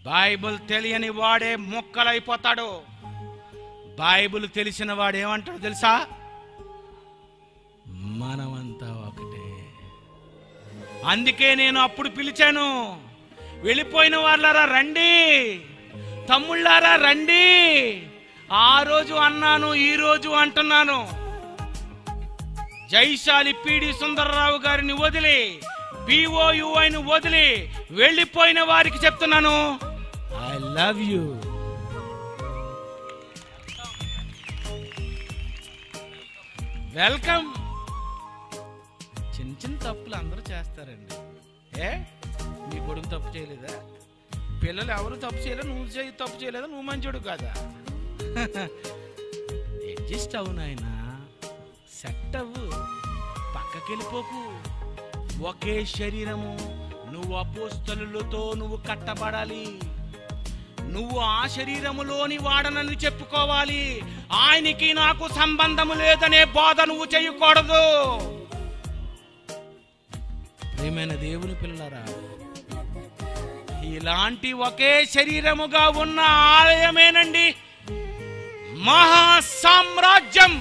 Bible తెలియని వాడే ముక్కలైపోతాడు. Bible తెలిసిన వాడు ఏమంటాడు తెలుసా? మనమంతా ఒకటే. అందుకే నేను అప్పుడు పిలిచాను, వెళ్ళిపోయిన వాళ్ళారా రండి, తమ్ముళ్ళారా రండి. ఆ రోజు అన్నాను, ఈ రోజు అంటున్నాను. జైశాలి పీడి సుందరరావు గారిని వదిలి, BOUIని వదిలి వెళ్ళిపోయిన వారికి చెప్తున్నాను, ఐ లవ్ యూ. వెల్కమ్. చిన్న చిన్న తప్పులు అందరూ చేస్తారండి. నీ కొడుకు తప్పు చేయలేదా? పిల్లలు ఎవరు తప్పు చేయలేదు, నువ్వు తప్పు చేయలేదా? నువ్వు మంచోడు కాదా? అడ్జస్ట్ అవు నాయన, సెట్ అవ్వు, పక్కకెళ్ళిపోకు. ఒకే శరీరము, నువ్వు అపోస్తలులతో నువ్వు కట్టబడాలి. నువ్వు ఆ శరీరములోని వాడనని చెప్పుకోవాలి. ఆయనకి నాకు సంబంధము లేదనే బాధ నువ్వు చేయకూడదు. ప్రియమైన దేవుని పిల్లలారా, ఇలాంటి ఒకే శరీరముగా ఉన్న ఆలయమేనండి మహా సామ్రాజ్యం.